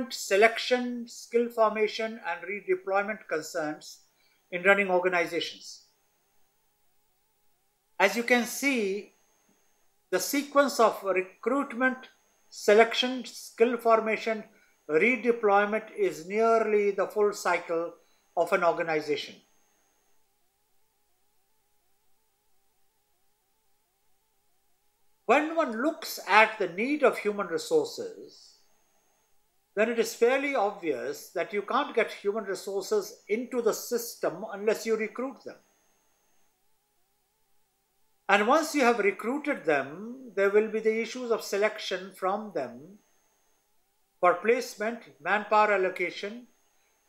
recruitment, selection, skill formation, and redeployment concerns in running organizations. As you can see, the sequence of recruitment, selection, skill formation, redeployment is nearly the full cycle of an organization. When one looks at the need of human resources, then it is fairly obvious that you can't get human resources into the system unless you recruit them. And once you have recruited them, there will be the issues of selection from them for placement, manpower allocation,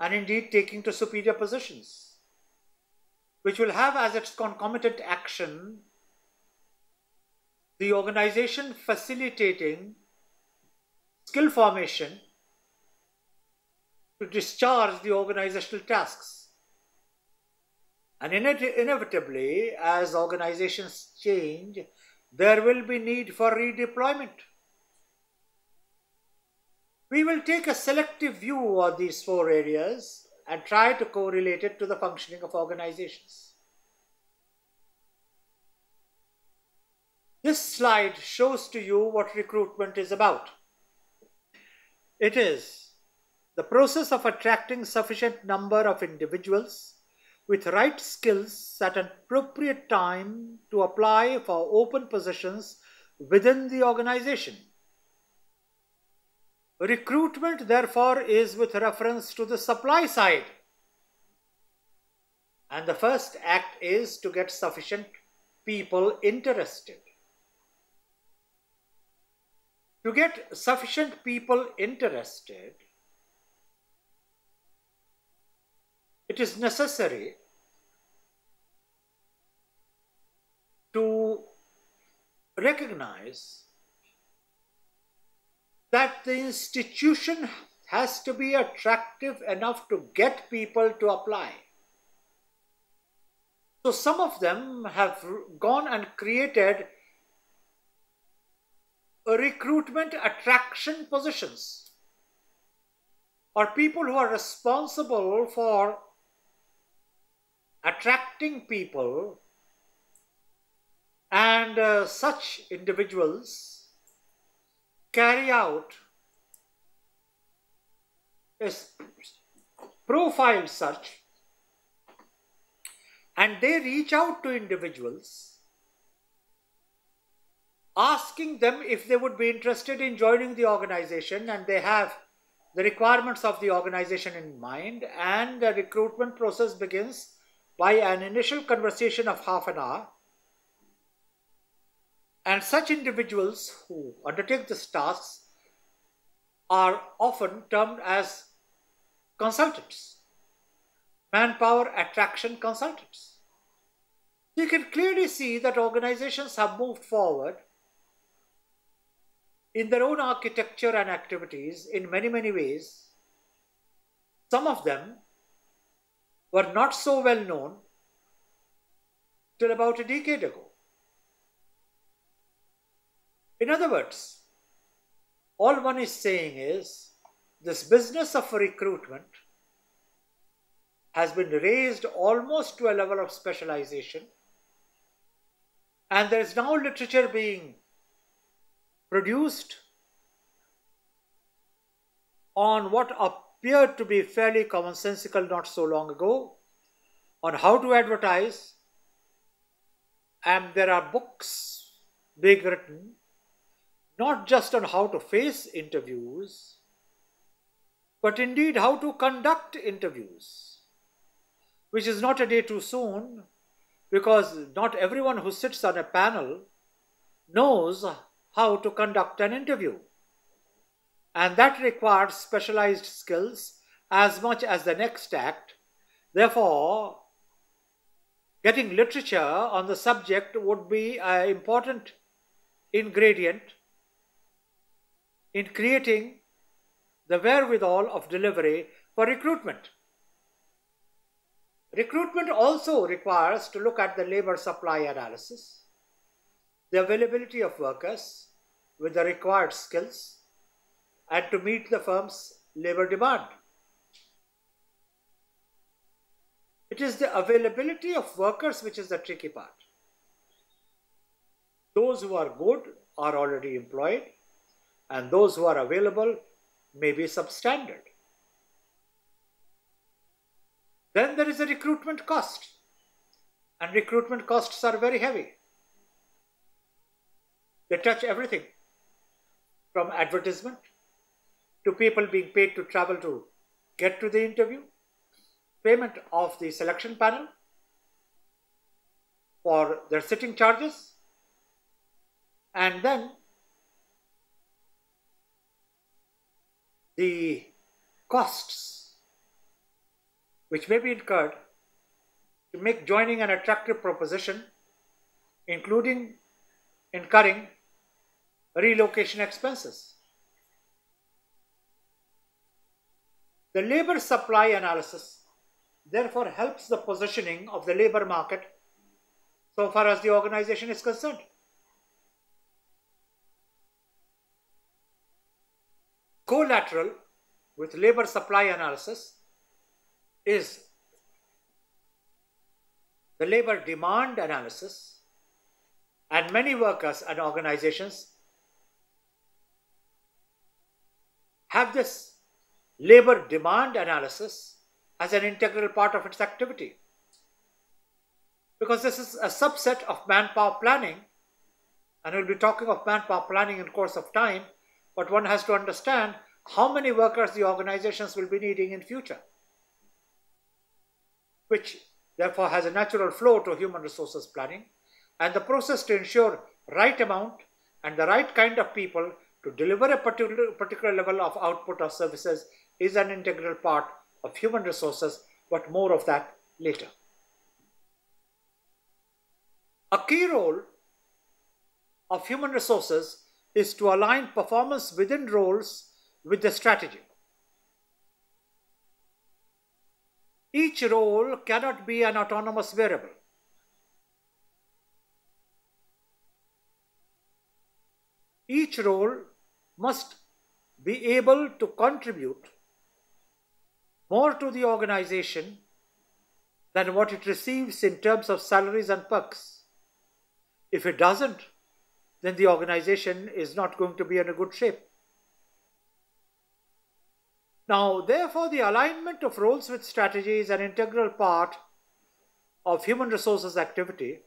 and indeed taking to superior positions, which will have as its concomitant action the organization facilitating skill formation to discharge the organizational tasks. And inevitably, as organizations change, there will be need for redeployment. We will take a selective view of these four areas and try to correlate it to the functioning of organizations. This slide shows to you what recruitment is about. It is the process of attracting sufficient number of individuals with right skills at an appropriate time to apply for open positions within the organization. Recruitment, therefore, is with reference to the supply side. And the first act is to get sufficient people interested. To get sufficient people interested, it is necessary to recognize that the institution has to be attractive enough to get people to apply. So some of them have gone and created recruitment attraction positions, or people who are responsible for attracting people, and such individuals carry out a profile search, and they reach out to individuals asking them if they would be interested in joining the organization, and they have the requirements of the organization in mind, and the recruitment process begins by an initial conversation of half an hour. And such individuals who undertake these tasks are often termed as consultants, manpower attraction consultants. You can clearly see that organizations have moved forward in their own architecture and activities in many, many ways. Some of them were not so well known till about a decade ago. In other words, all one is saying is this business of recruitment has been raised almost to a level of specialization, and there is now literature being produced on what appeared to be fairly commonsensical not so long ago on how to advertise, and there are books being written not just on how to face interviews, but indeed how to conduct interviews, which is not a day too soon, because not everyone who sits on a panel knows how to conduct an interview. And that requires specialized skills as much as the next act. Therefore, getting literature on the subject would be an important ingredient in creating the wherewithal of delivery for recruitment. Recruitment also requires to look at the labor supply analysis, the availability of workers with the required skills, and to meet the firm's labor demand. It is the availability of workers which is the tricky part. Those who are good are already employed, and those who are available may be substandard. Then there is a recruitment cost, and recruitment costs are very heavy. They touch everything from advertisement to people being paid to travel to get to the interview, payment of the selection panel for their sitting charges, and then the costs which may be incurred to make joining an attractive proposition, including incurring relocation expenses. The labor supply analysis therefore helps the positioning of the labor market so far as the organization is concerned. Collateral with labor supply analysis is the labor demand analysis, and many workers and organizations have this labor demand analysis as an integral part of its activity, because this is a subset of manpower planning, and we'll be talking of manpower planning in course of time, but one has to understand how many workers the organizations will be needing in future, which therefore has a natural flow to human resources planning, and the process to ensure right amount and the right kind of people to deliver a particular level of output or services is an integral part of human resources, but more of that later. A key role of human resources is to align performance within roles with the strategy. Each role cannot be an autonomous variable. Each role must be able to contribute more to the organization than what it receives in terms of salaries and perks. If it doesn't, then the organization is not going to be in a good shape. Now, therefore, the alignment of roles with strategy is an integral part of human resources activity,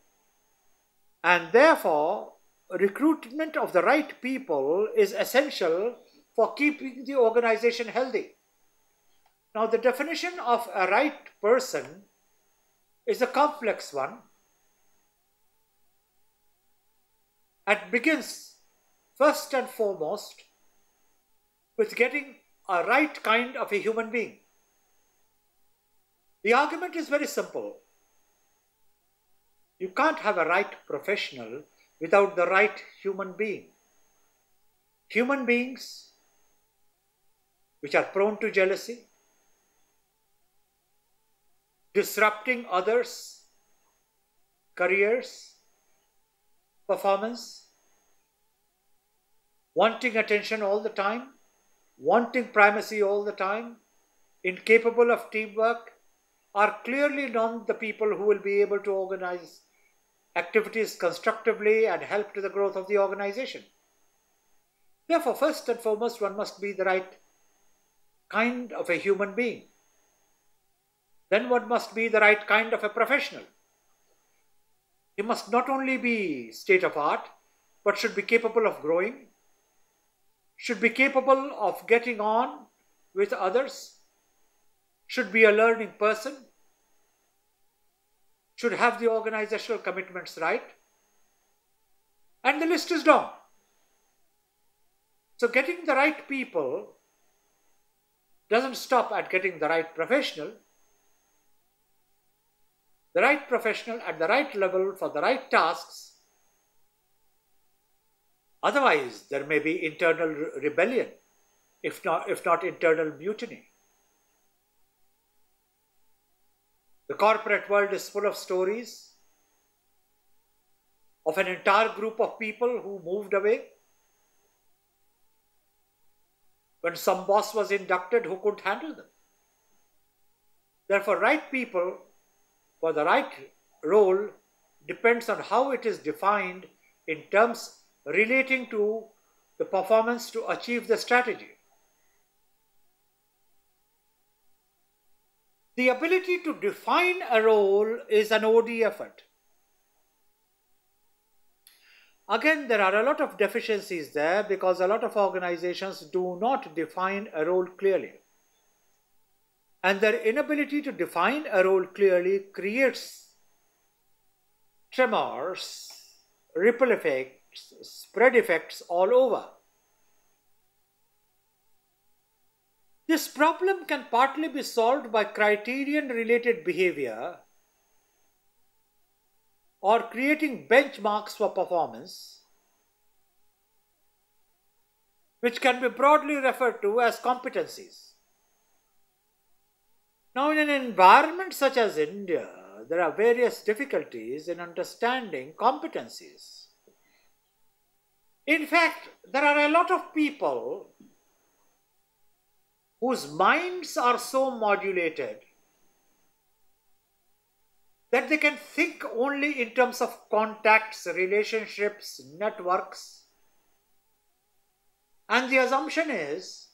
and therefore, recruitment of the right people is essential for keeping the organization healthy. Now, the definition of a right person is a complex one. It begins first and foremost with getting a right kind of a human being. The argument is very simple. You can't have a right professional without the right human being. Human beings which are prone to jealousy, disrupting others' careers, performance, wanting attention all the time, wanting primacy all the time, incapable of teamwork, are clearly not the people who will be able to organize activities constructively and help to the growth of the organization. Therefore, first and foremost, one must be the right kind of a human being. Then one must be the right kind of a professional. He must not only be state of art, but should be capable of growing, should be capable of getting on with others, should be a learning person, should have the organizational commitments right, and the list is long. So getting the right people doesn't stop at getting the right professional. The right professional at the right level for the right tasks. Otherwise, there may be internal rebellion, if not internal mutiny. The corporate world is full of stories of an entire group of people who moved away, When some boss was inducted who couldn't handle them. Therefore, right people for the right role depends on how it is defined in terms relating to the performance to achieve the strategy. The ability to define a role is an OD effort. Again, there are a lot of deficiencies there because a lot of organizations do not define a role clearly. And their inability to define a role clearly creates tremors, ripple effects, spread effects all over. This problem can partly be solved by criterion-related behavior or creating benchmarks for performance, which can be broadly referred to as competencies. Now, in an environment such as India, there are various difficulties in understanding competencies. In fact, there are a lot of people whose minds are so modulated that they can think only in terms of contacts, relationships, networks. And the assumption is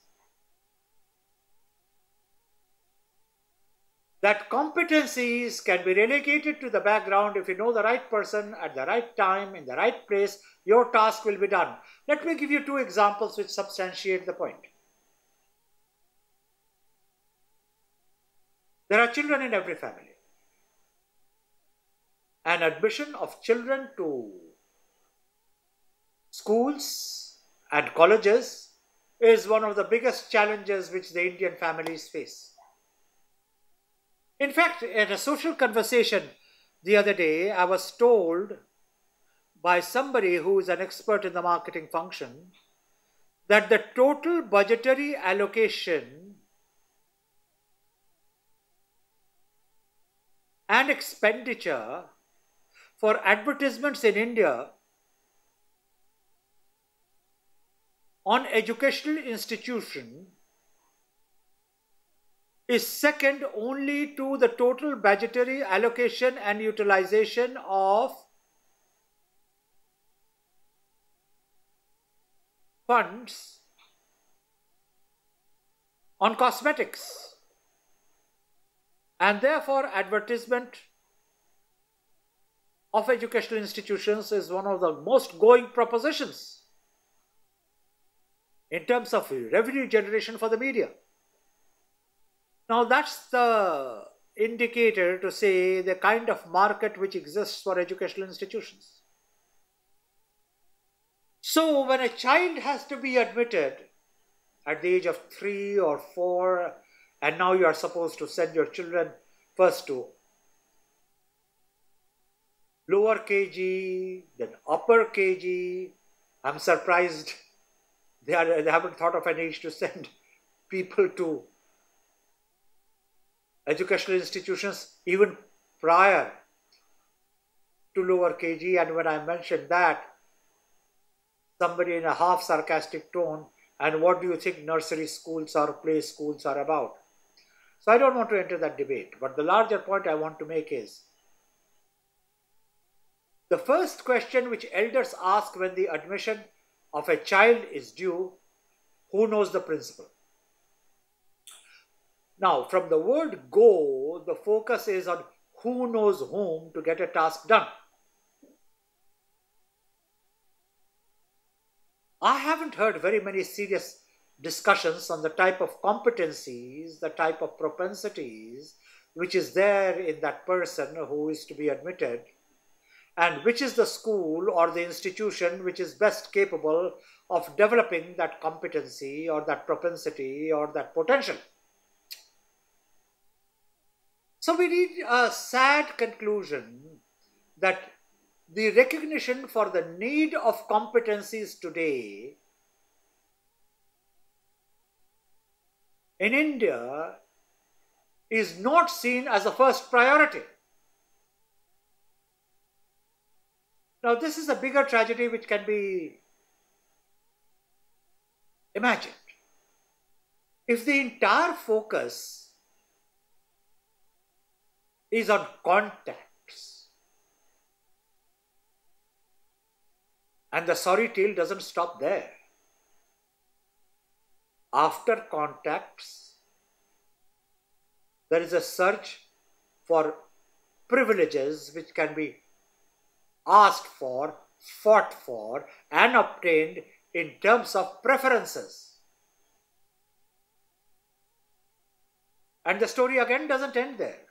that competencies can be relegated to the background. If you know the right person at the right time, in the right place, your task will be done. Let me give you two examples which substantiate the point. There are children in every family. And admission of children to schools and colleges is one of the biggest challenges which the Indian families face. In fact, in a social conversation the other day, I was told by somebody who is an expert in the marketing function that the total budgetary allocation and expenditure for advertisements in India on educational institution is second only to the total budgetary allocation and utilization of funds on cosmetics. And therefore, advertisement of educational institutions is one of the most going propositions in terms of revenue generation for the media. Now, that's the indicator to say the kind of market which exists for educational institutions. So, when a child has to be admitted at the age of 3 or 4, and now you are supposed to send your children first to lower KG, then upper KG. I'm surprised they haven't thought of an age to send people to educational institutions even prior to lower KG. And when I mentioned that, somebody in a half sarcastic tone, and what do you think nursery schools or play schools are about? So I don't want to enter that debate, but the larger point I want to make is the first question which elders ask when the admission of a child is due: who knows the principal? Now, from the word go, the focus is on who knows whom to get a task done. I haven't heard very many serious discussions on the type of competencies, the type of propensities which is there in that person who is to be admitted, and which is the school or the institution which is best capable of developing that competency or that propensity or that potential. So we reach a sad conclusion that the recognition for the need of competencies today in India is not seen as a first priority. Now, this is a bigger tragedy which can be imagined. If the entire focus is on contacts, and the sorry tale doesn't stop there. After contacts, there is a search for privileges which can be asked for, fought for, and obtained in terms of preferences. And the story again doesn't end there.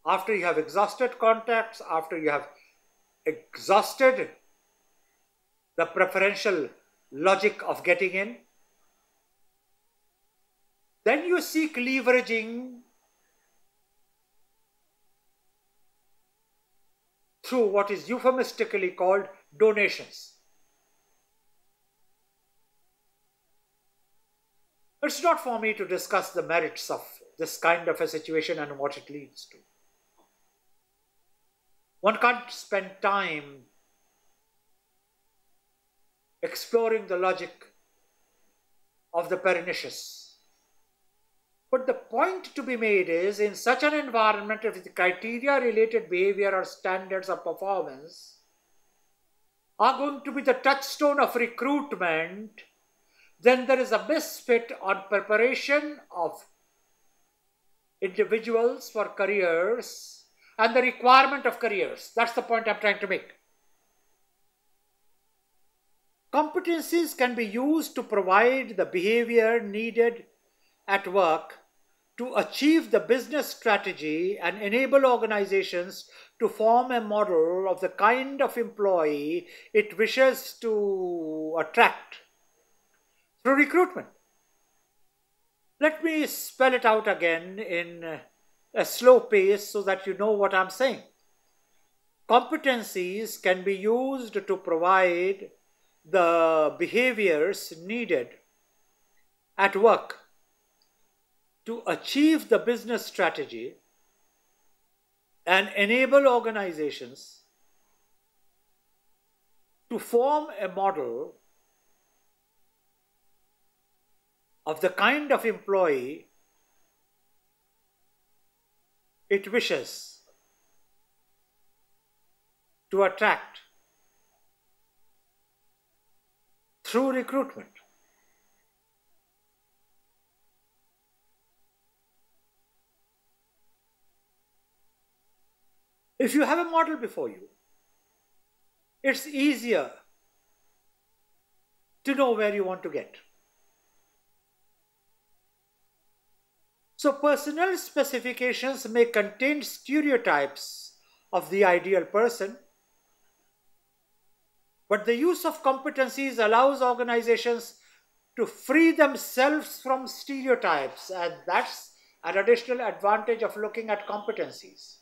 After you have exhausted contacts, after you have exhausted the preferential logic of getting in, then you seek leveraging through what is euphemistically called donations. It's not for me to discuss the merits of this kind of a situation and what it leads to. One can't spend time exploring the logic of the pernicious. But the point to be made is, in such an environment, if the criteria-related behavior or standards of performance are going to be the touchstone of recruitment, then there is a misfit on preparation of individuals for careers and the requirement of careers. That's the point I'm trying to make. Competencies can be used to provide the behavior needed at work to achieve the business strategy and enable organizations to form a model of the kind of employee it wishes to attract through recruitment. Let me spell it out again in a slow pace so that you know what I'm saying. Competencies can be used to provide the behaviors needed at work to achieve the business strategy and enable organizations to form a model of the kind of employee it wishes to attract through recruitment. If you have a model before you, it's easier to know where you want to get. So personnel specifications may contain stereotypes of the ideal person, but the use of competencies allows organizations to free themselves from stereotypes, and that's an additional advantage of looking at competencies.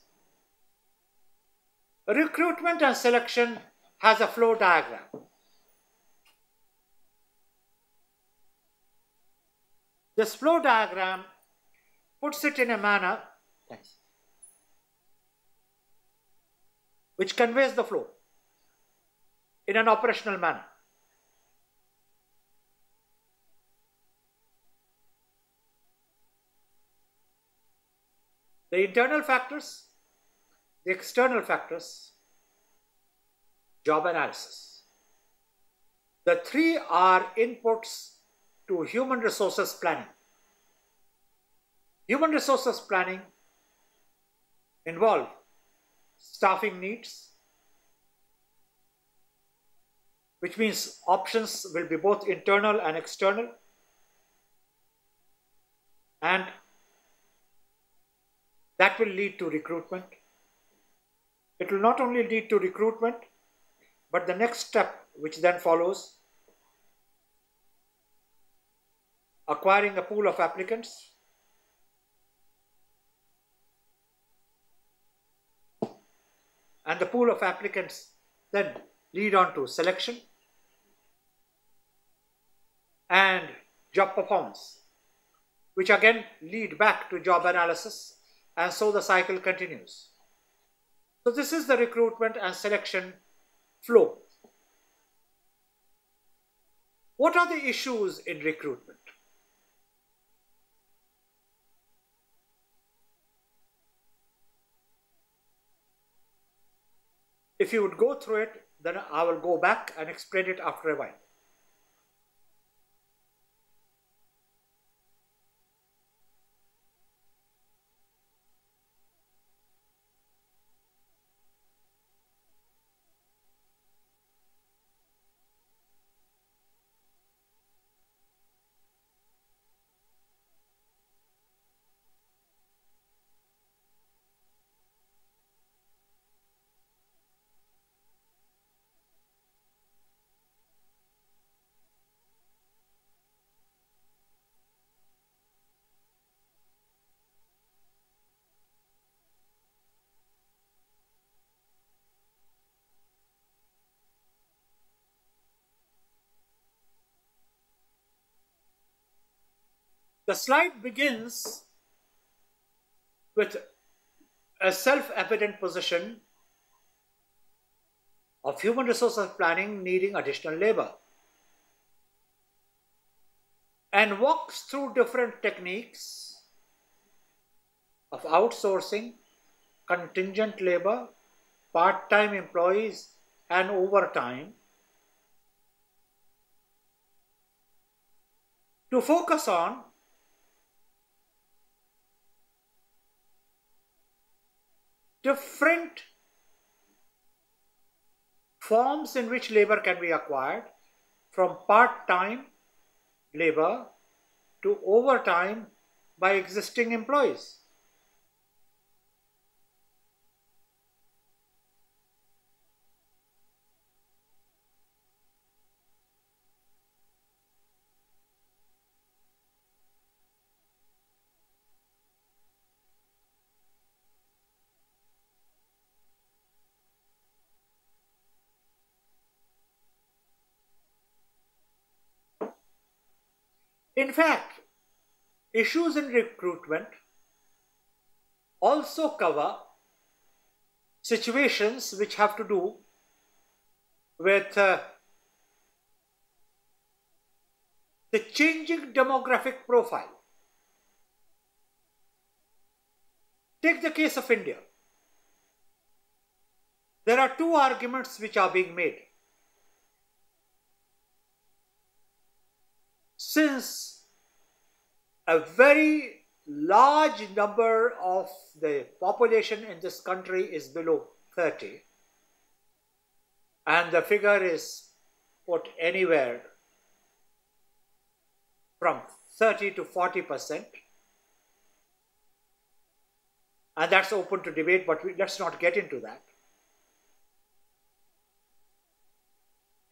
Recruitment and selection has a flow diagram. This flow diagram puts it in a manner which conveys the flow in an operational manner. The internal factors, the external factors, job analysis. The three are inputs to human resources planning. Human resources planning involve staffing needs, which means options will be both internal and external, and that will lead to recruitment. It will not only lead to recruitment, but the next step which then follows, acquiring a pool of applicants, and the pool of applicants then lead on to selection and job performance, which again lead back to job analysis, and so the cycle continues. So this is the recruitment and selection flow. What are the issues in recruitment? If you would go through it, then I will go back and explain it after a while. The slide begins with a self-evident position of human resources planning needing additional labor, and walks through different techniques of outsourcing, contingent labor, part-time employees, and overtime to focus on different forms in which labor can be acquired, from part-time labor to overtime by existing employees. In fact, issues in recruitment also cover situations which have to do with the changing demographic profile. Take the case of India. There are two arguments which are being made. Since a very large number of the population in this country is below 30, and the figure is put anywhere from 30 to 40%, and that's open to debate, but let's not get into that.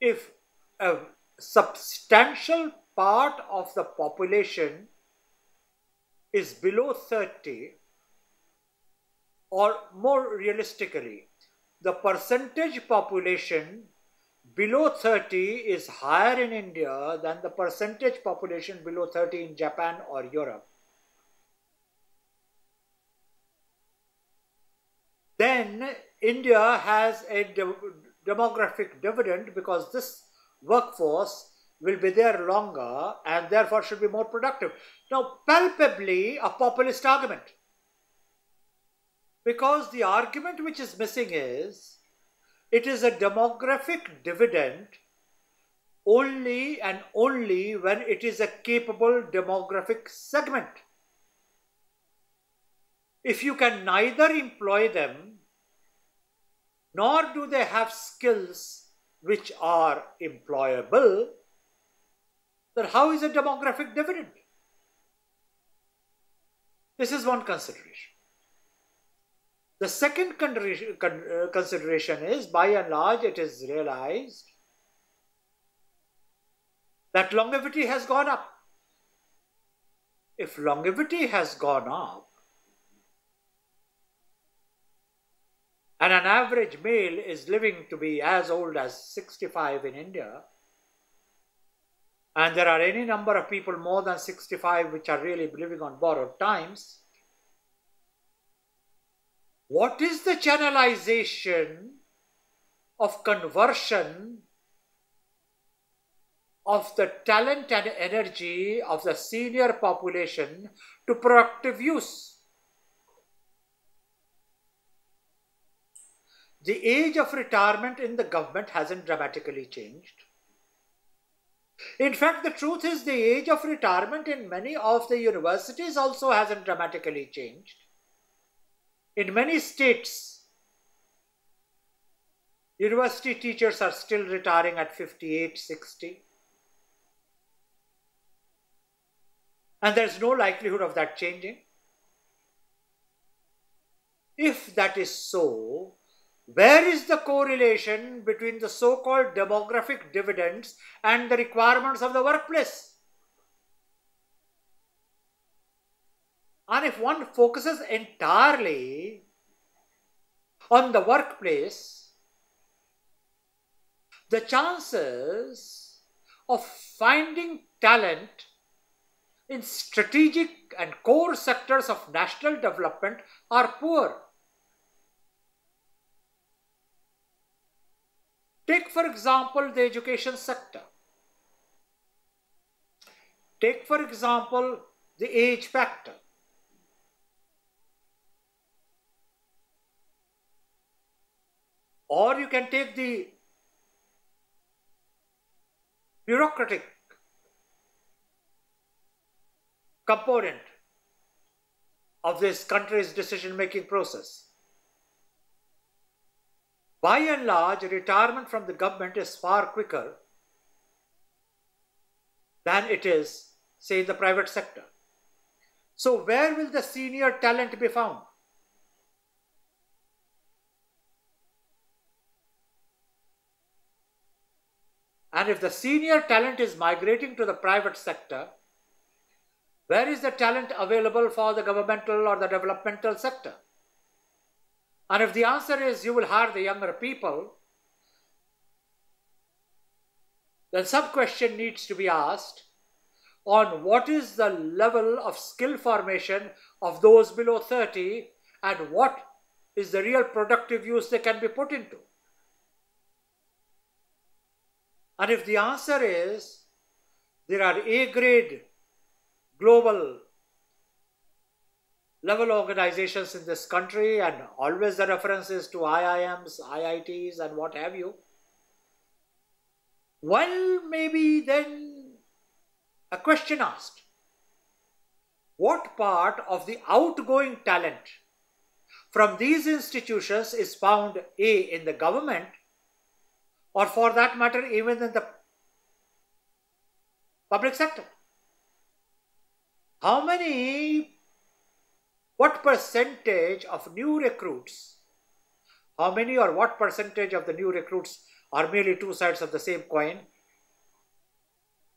If a substantial part of the population is below 30, or more realistically, the percentage population below 30 is higher in India than the percentage population below 30 in Japan or Europe, then India has a demographic dividend, because this workforce will be there longer and therefore should be more productive. Now, palpably a populist argument, because the argument which is missing is it is a demographic dividend only and only when it is a capable demographic segment. If you can neither employ them nor do they have skills which are employable, then how is a demographic dividend? This is one consideration. The second consideration is, by and large, it is realized that longevity has gone up. If longevity has gone up, and an average male is living to be as old as 65 in India, and there are any number of people more than 65 which are really living on borrowed times, what is the channelization of conversion of the talent and energy of the senior population to productive use? the age of retirement in the government hasn't dramatically changed. In fact, the truth is the age of retirement in many of the universities also hasn't dramatically changed. In many states, university teachers are still retiring at 58, 60. And there's no likelihood of that changing. If that is so, where is the correlation between the so-called demographic dividends and the requirements of the workplace? And if one focuses entirely on the workplace, the chances of finding talent in strategic and core sectors of national development are poor. Take, for example, the education sector. Take, for example, the age factor. Or you can take the bureaucratic component of this country's decision-making process. By and large, retirement from the government is far quicker than it is, say, in the private sector. So where will the senior talent be found? And if the senior talent is migrating to the private sector, where is the talent available for the governmental or the developmental sector? And if the answer is you will hire the younger people, then some question needs to be asked on what is the level of skill formation of those below 30 and what is the real productive use they can be put into. And if the answer is there are A-grade global level organizations in this country and always the references to IIMs, IITs and what have you, well, maybe then a question asked. What part of the outgoing talent from these institutions is found A, in the government, or for that matter even in the public sector? What percentage of new recruits, how many or what percentage of the new recruits are merely two sides of the same coin,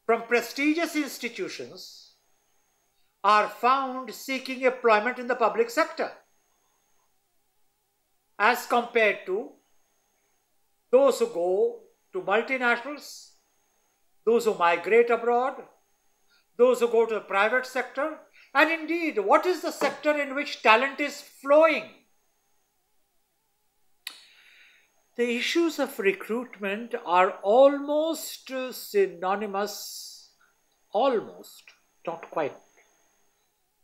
from prestigious institutions are found seeking employment in the public sector as compared to those who go to multinationals, those who migrate abroad, those who go to the private sector, and indeed, what is the sector in which talent is flowing? The issues of recruitment are almost synonymous, almost, not quite,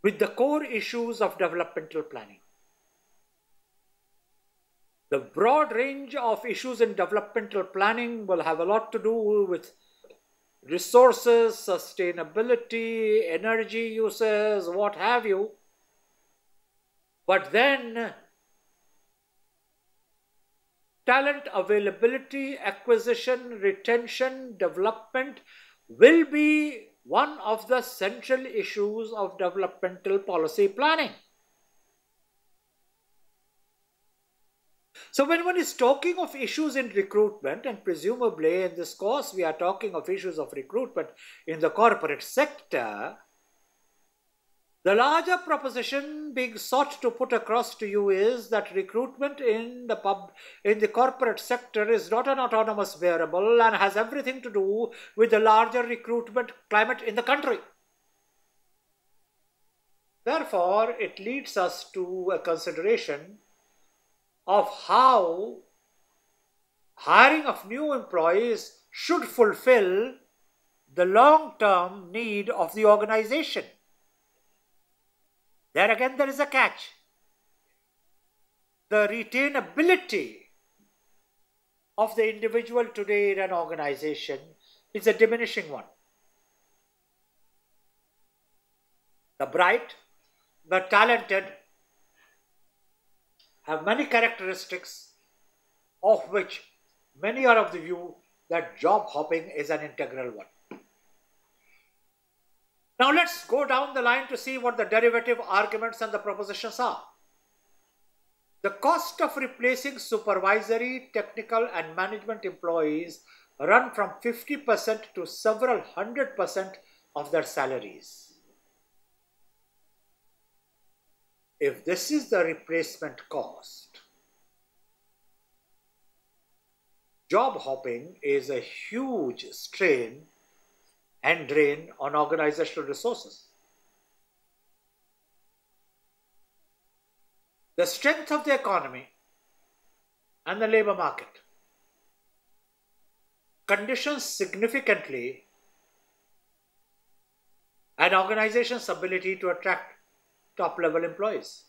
with the core issues of developmental planning. The broad range of issues in developmental planning will have a lot to do with resources, sustainability, energy uses, what have you. But then talent availability, acquisition, retention, development will be one of the central issues of developmental policy planning. So when one is talking of issues in recruitment, and presumably in this course we are talking of issues of recruitment in the corporate sector, the larger proposition being sought to put across to you is that recruitment in the corporate sector is not an autonomous variable and has everything to do with the larger recruitment climate in the country. Therefore, it leads us to a consideration of how hiring of new employees should fulfill the long-term need of the organization. There again, there is a catch. The retainability of the individual today in an organization is a diminishing one. The bright, the talented have many characteristics, of which many are of the view that job hopping is an integral one. Now let's go down the line to see what the derivative arguments and the propositions are. The cost of replacing supervisory, technical and management employees run from 50% to several 100% of their salaries. If this is the replacement cost, job hopping is a huge strain and drain on organizational resources. The strength of the economy and the labor market conditions significantly an organization's ability to attract top-level employees.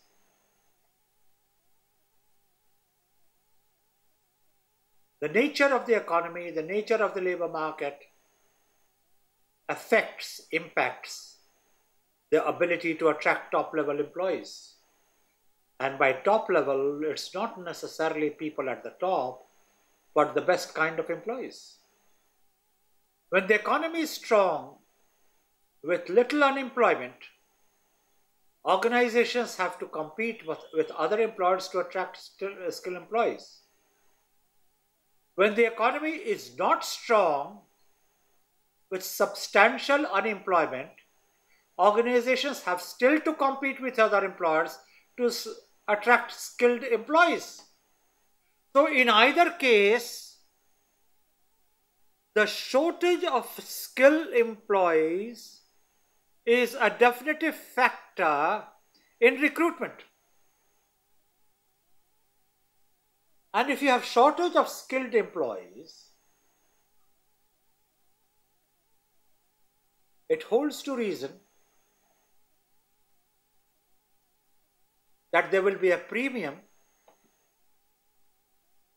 The nature of the economy, the nature of the labor market impacts the ability to attract top-level employees. And by top level, it's not necessarily people at the top, but the best kind of employees. When the economy is strong, with little unemployment, organizations have to compete with other employers to attract skilled employees. When the economy is not strong, with substantial unemployment, organizations have still to compete with other employers to attract skilled employees. So in either case, the shortage of skilled employees is a definitive factor in recruitment. And if you have shortage of skilled employees, it holds to reason that there will be a premium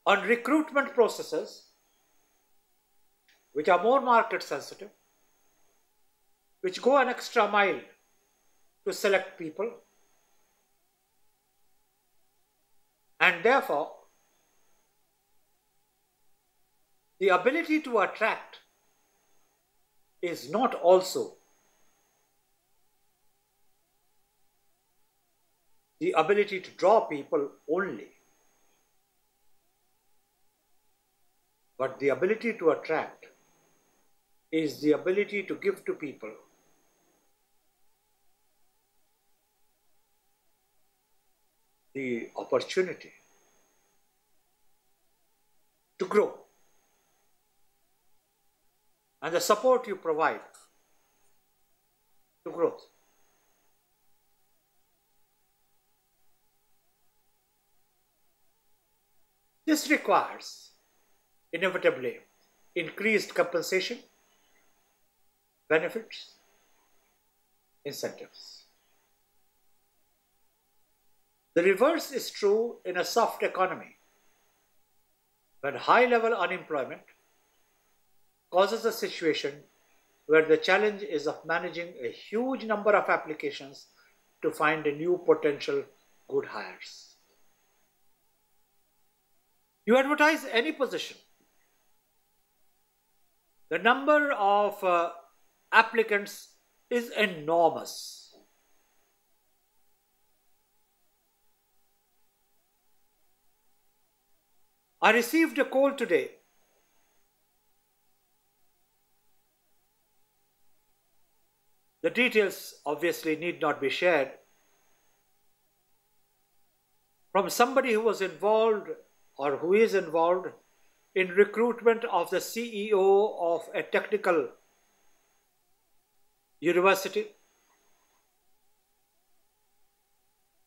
on recruitment processes which are more market sensitive, which go an extra mile to select people, and therefore the ability to attract is not also the ability to draw people only, but the ability to attract is the ability to give to people the opportunity to grow, and the support you provide to growth. This requires, inevitably, increased compensation, benefits, incentives. The reverse is true in a soft economy, when high-level unemployment causes a situation where the challenge is of managing a huge number of applications to find a new potential good hires. You advertise any position, the number of applicants is enormous. I received a call today The details obviously need not be shared, from somebody who was involved or who is involved in recruitment of the CEO of a technical university.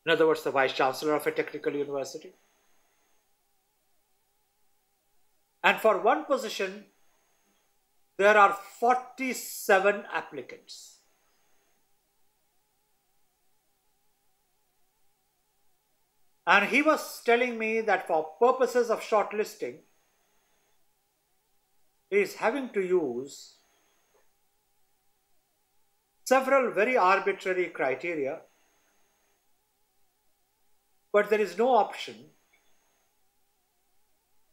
In other words, the Vice Chancellor of a technical university. And for one position, there are 47 applicants. And he was telling me that for purposes of shortlisting, is having to use several very arbitrary criteria, but there is no option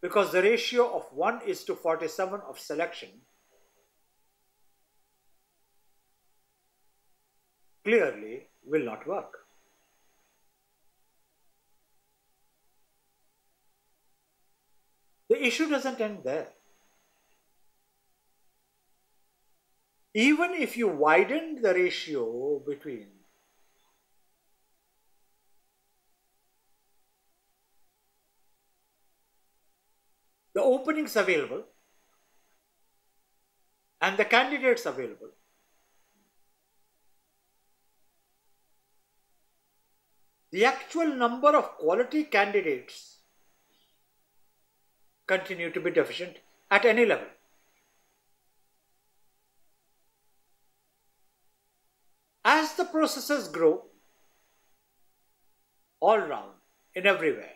because the ratio of 1:47 of selection clearly will not work. The issue doesn't end there. Even if you widened the ratio between the openings available and the candidates available, the actual number of quality candidates continue to be deficient at any level. As the processes grow, all round, in everywhere,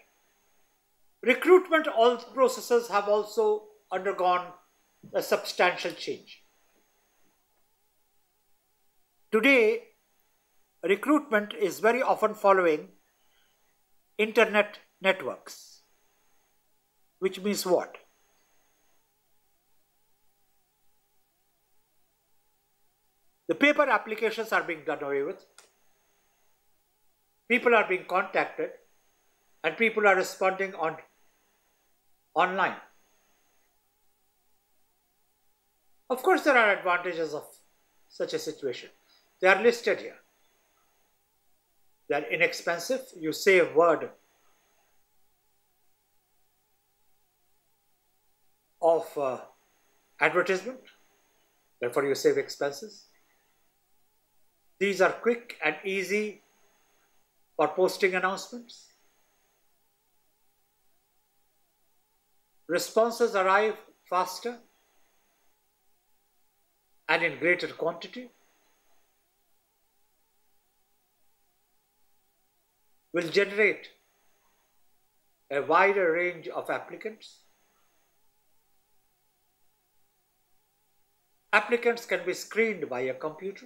recruitment all processes have also undergone a substantial change. Today, recruitment is very often following internet networks, which means what? The paper applications are being done away with. People are being contacted and people are responding online. Of course, there are advantages of such a situation. They are listed here. They are inexpensive. You save word of advertisement. Therefore, you save expenses. These are quick and easy for posting announcements. Responses arrive faster and in greater quantity. Will generate a wider range of applicants. Applicants can be screened by a computer.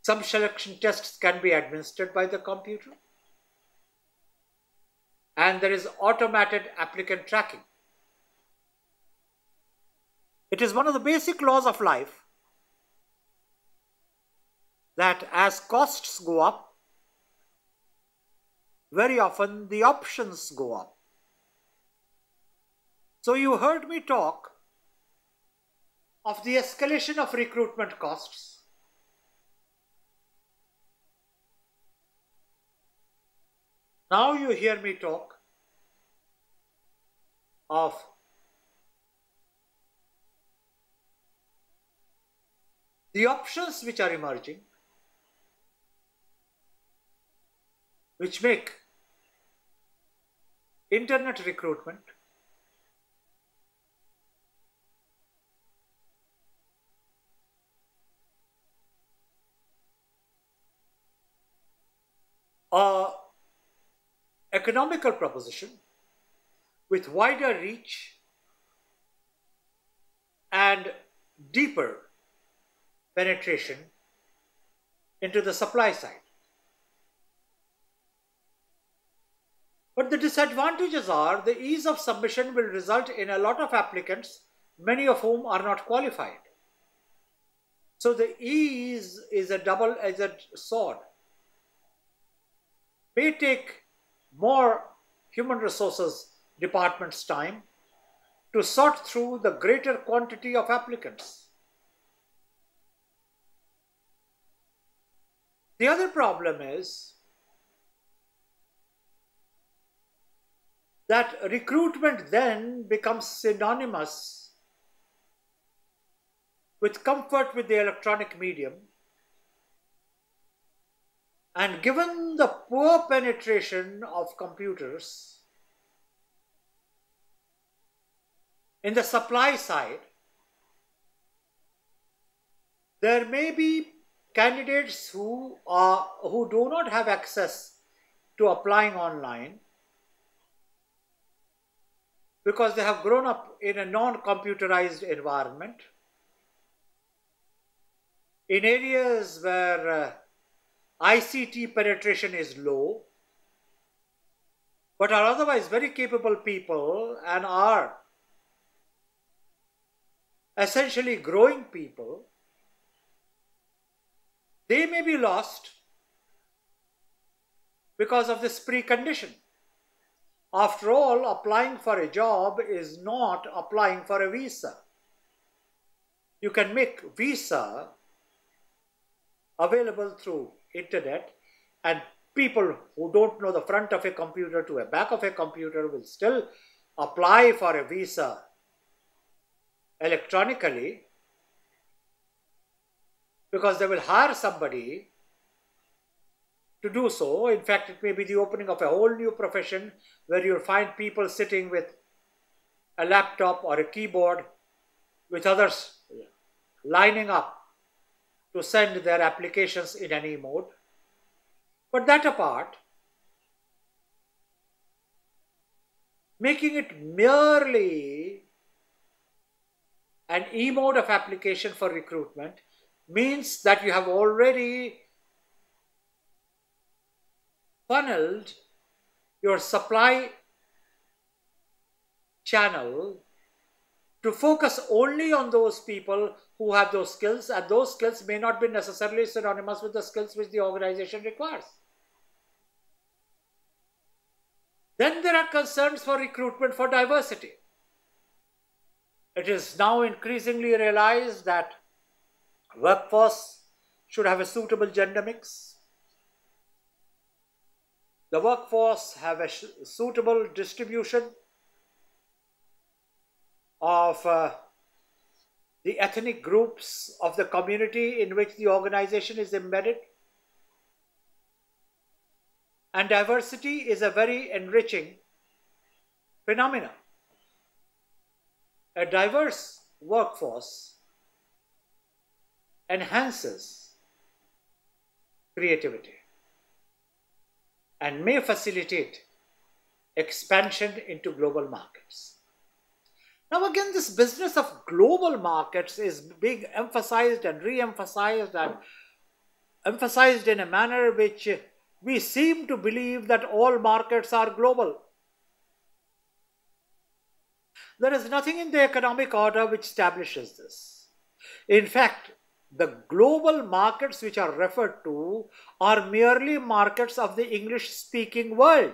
Some selection tests can be administered by the computer. And there is automated applicant tracking. It is one of the basic laws of life that as costs go up, very often the options go up. So you heard me talk of the escalation of recruitment costs. Now you hear me talk of the options which are emerging, which make internet recruitment a economical proposition with wider reach and deeper penetration into the supply side. But the disadvantages are the ease of submission will result in a lot of applicants, many of whom are not qualified. So the ease is a double-edged sword. May take more human resources department's time to sort through the greater quantity of applicants. The other problem is that recruitment then becomes synonymous with comfort with the electronic medium. And given the poor penetration of computers in the supply side, there may be candidates who do not have access to applying online, because they have grown up in a non-computerized environment, in areas where ICT penetration is low, but are otherwise very capable people and are essentially growing people, they may be lost because of this precondition. After all, applying for a job is not applying for a visa. You can make visa available through internet, and people who don't know the front of a computer to a back of a computer will still apply for a visa electronically, because they will hire somebody to do so. In fact, it may be the opening of a whole new profession where you'll find people sitting with a laptop or a keyboard with others lining up to send their applications in any mode. But that apart, making it merely an e-mode of application for recruitment means that you have already funneled your supply channel to focus only on those people who have those skills, and those skills may not be necessarily synonymous with the skills which the organization requires. Then there are concerns for recruitment for diversity. It is now increasingly realized that workforce should have a suitable gender mix. The workforce have a suitable distribution of the ethnic groups of the community in which the organization is embedded. And diversity is a very enriching phenomenon. A diverse workforce enhances creativity and may facilitate expansion into global markets. Now again, this business of global markets is being emphasized and re-emphasized and emphasized in a manner which we seem to believe that all markets are global. There is nothing in the economic order which establishes this. In fact, the global markets which are referred to are merely markets of the English-speaking world.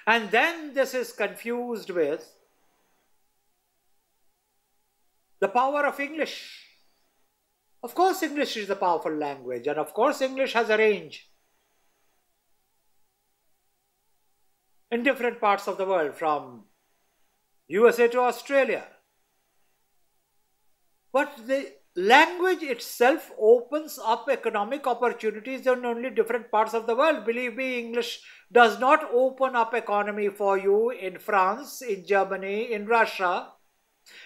And then this is confused with the power of English. Of course, English is a powerful language, and of course, English has a range in different parts of the world, from USA to Australia. But the language itself opens up economic opportunities in only different parts of the world. Believe me, English does not open up economy for you in France, in Germany, in Russia,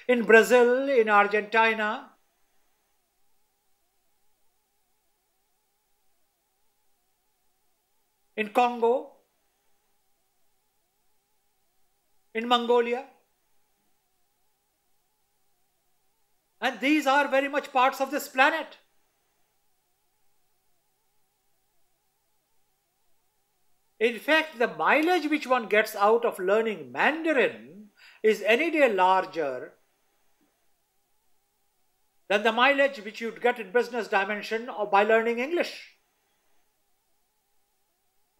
in Brazil, in Argentina. In Congo, in Mongolia. And these are very much parts of this planet. In fact, the mileage which one gets out of learning Mandarin is any day larger than the mileage which you'd get in business dimension or by learning English.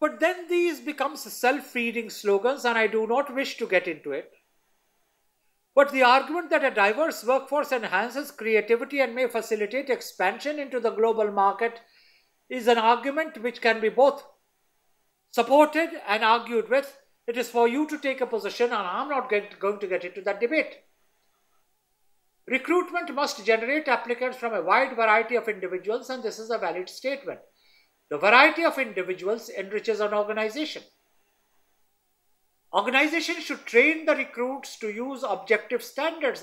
But then these become self-feeding slogans, and I do not wish to get into it. But the argument that a diverse workforce enhances creativity and may facilitate expansion into the global market is an argument which can be both supported and argued with. It is for you to take a position, and I'm not going to get into that debate. Recruitment must generate applicants from a wide variety of individuals, and this is a valid statement. The variety of individuals enriches an organization. Organizations should train the recruits to use objective standards.